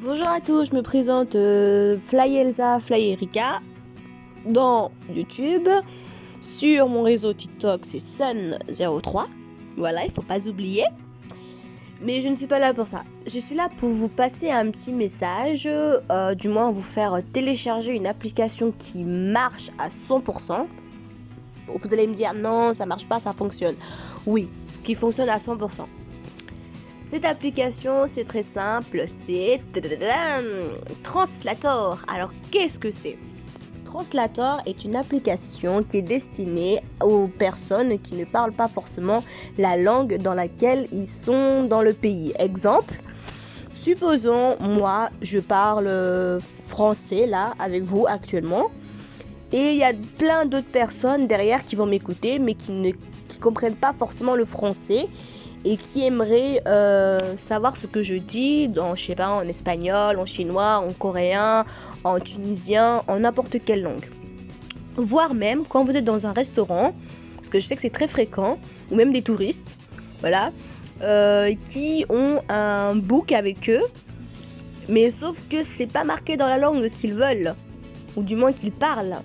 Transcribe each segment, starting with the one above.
Bonjour à tous, je me présente Flyelza Flyerica dans YouTube. Sur mon réseau TikTok, c'est Sun03. Voilà, il faut pas oublier. Mais je ne suis pas là pour ça. Je suis là pour vous passer un petit message, du moins vous faire télécharger une application qui marche à 100%. Vous allez me dire non, ça marche pas, ça fonctionne. Oui, qui fonctionne à 100%. Cette application, c'est très simple, c'est Translator. Alors, qu'est-ce que c'est ? Translator est une application qui est destinée aux personnes qui ne parlent pas forcément la langue dans laquelle ils sont dans le pays. Exemple, supposons, moi, je parle français là avec vous actuellement, et il y a plein d'autres personnes derrière qui vont m'écouter, mais qui comprennent pas forcément le français et qui aimeraient savoir ce que je dis je sais pas, en espagnol, en chinois, en coréen, en tunisien, en n'importe quelle langue. Voire même quand vous êtes dans un restaurant, parce que je sais que c'est très fréquent, ou même des touristes, voilà, qui ont un book avec eux, mais sauf que c'est pas marqué dans la langue qu'ils veulent, ou du moins qu'ils parlent.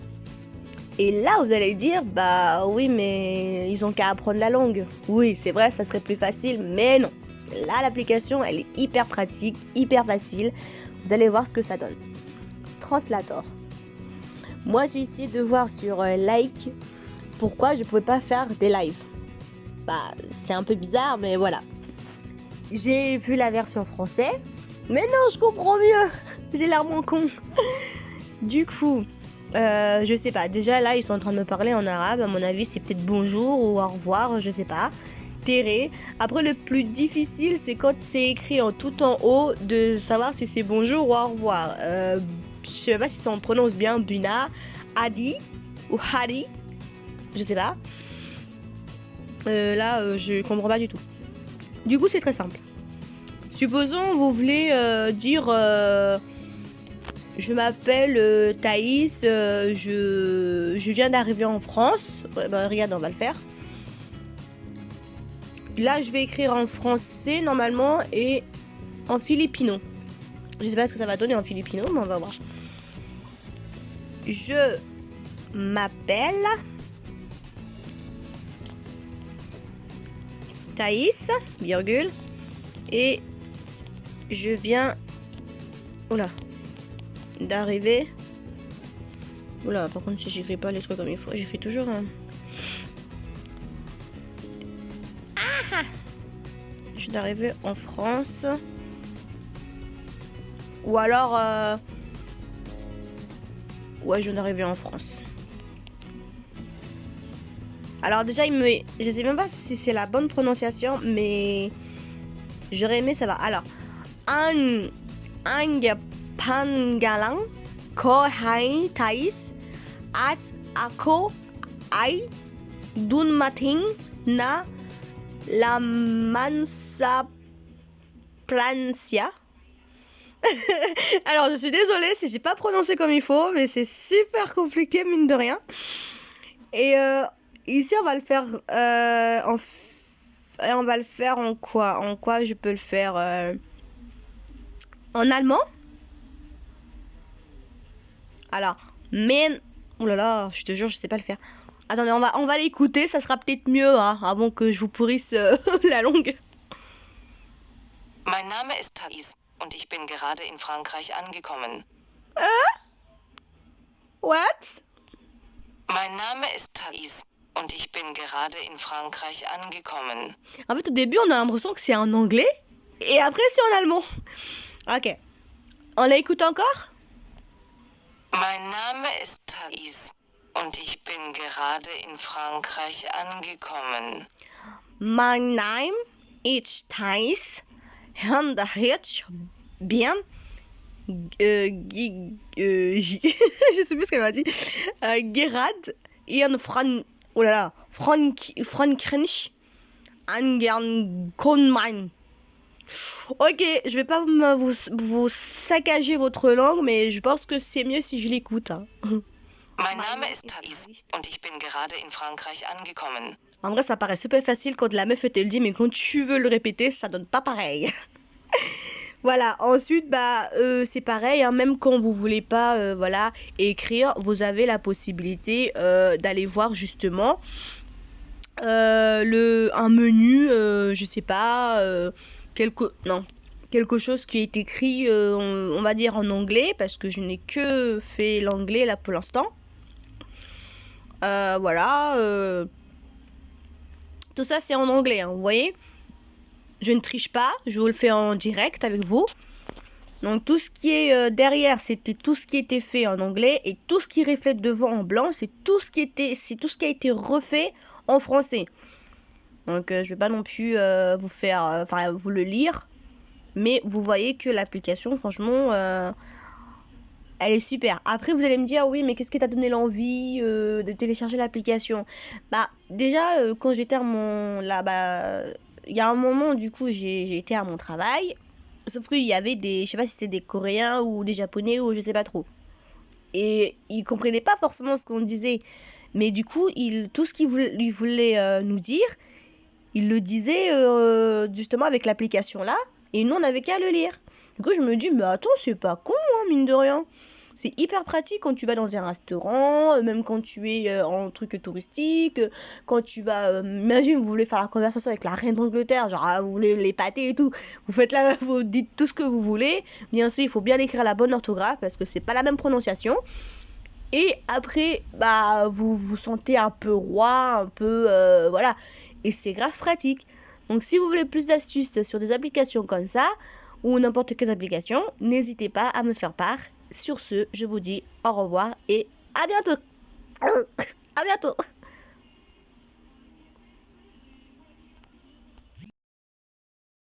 Et là, vous allez dire, bah oui, mais ils ont qu'à apprendre la langue. Oui, c'est vrai, ça serait plus facile, mais non. Là, l'application, elle est hyper pratique, hyper facile. Vous allez voir ce que ça donne. Translator. Moi, j'ai essayé de voir sur Like pourquoi je pouvais pas faire des lives. Bah, c'est un peu bizarre, mais voilà. J'ai vu la version français, mais non, je comprends mieux. J'ai l'air moins con. Du coup... je sais pas, déjà là ils sont en train de me parler en arabe, à mon avis c'est peut-être bonjour ou au revoir, je sais pas, Terre. Après le plus difficile c'est quand c'est écrit en tout en haut de savoir si c'est bonjour ou au revoir. Je sais pas si ça on prononce bien, Buna, Adi ou Hadi, je sais pas. Là je comprends pas du tout. Du coup c'est très simple. Supposons vous voulez dire... je m'appelle Thaïs, je viens d'arriver en France. Ouais, bah, regarde, on va le faire. Là, je vais écrire en français normalement et en filipino. Je sais pas ce que ça va donner en filipino, mais on va voir. Je m'appelle Thaïs, virgule, et je viens... Oula. D'arriver. Oula, par contre, si j'écris pas les trucs comme il faut, j'écris toujours un... Je viens d'arriver en France. Ou alors... Ouais, je viens d'arriver en France. Alors déjà, je sais même pas si c'est la bonne prononciation, mais... J'aurais aimé savoir. Alors... Pangalang ko hai Thais at ako ay dunmating na la mansa Francia. Alors je suis désolée si j'ai pas prononcé comme il faut, mais c'est super compliqué mine de rien. Et ici on va le faire on va le faire en quoi? En quoi je peux le faire en allemand? Alors, mais... Oh là là, je te jure, je sais pas le faire. Attendez, on va l'écouter, ça sera peut-être mieux, hein, avant que je vous pourrisse la langue. Mein Name ist Thais und ich bin gerade in Frankreich angekommen. What? Mein Name ist Thais und ich bin gerade in Frankreich angekommen. En fait, au début, on a l'impression que c'est en anglais, et après, c'est en allemand. Ok. On l'écoute encore? Mein Name ist Thais und ich bin gerade in Frankreich angekommen. Mein Name ist Thais und ich bin... je sais plus ce qu'elle m'a dit. Gerard in Frankreich angekommen. Ok, je vais pas vous saccager votre langue, mais je pense que c'est mieux si je l'écoute. Hein. Mein Name ist Thais und ich bin gerade in Frankreich angekommen. En vrai, ça paraît super facile quand la meuf te le dit, mais quand tu veux le répéter, ça donne pas pareil. Voilà, ensuite, c'est pareil, hein, même quand vous voulez pas, voilà, écrire, vous avez la possibilité d'aller voir justement un menu, je sais pas, quelque chose qui est écrit, on va dire en anglais, parce que je n'ai que fait l'anglais là pour l'instant. Voilà, tout ça c'est en anglais, hein, vous voyez. Je ne triche pas, je vous le fais en direct avec vous. Donc tout ce qui est derrière, c'était tout ce qui était fait en anglais, et tout ce qui reflète devant en blanc, c'est tout ce qui a été refait en français. Donc je vais pas non plus vous le lire, mais vous voyez que l'application, franchement, elle est super. Après vous allez me dire, oui, mais qu'est-ce qui t'a donné l'envie de télécharger l'application? Déjà quand j'étais il y a un moment, du coup j'ai été à mon travail. Sauf qu'il y avait je sais pas si c'était des Coréens ou des Japonais ou je sais pas trop. Et ils comprenaient pas forcément ce qu'on disait. Mais du coup, tout ce qu'ils voulaient nous dire, ils le disaient justement avec l'application là. Et nous, on n'avait qu'à le lire. Du coup, je me dis, mais attends, c'est pas con, hein, mine de rien. C'est hyper pratique quand tu vas dans un restaurant, même quand tu es en truc touristique, quand tu vas, imagine vous voulez faire la conversation avec la reine d'Angleterre, genre vous voulez les pâtés et tout, vous faites là, vous dites tout ce que vous voulez, bien sûr il faut bien écrire la bonne orthographe parce que c'est pas la même prononciation, et après vous vous sentez un peu roi, un peu voilà, et c'est grave pratique. Donc si vous voulez plus d'astuces sur des applications comme ça, ou n'importe quelle application, n'hésitez pas à me faire part. Sur ce, je vous dis au revoir et à bientôt. À bientôt.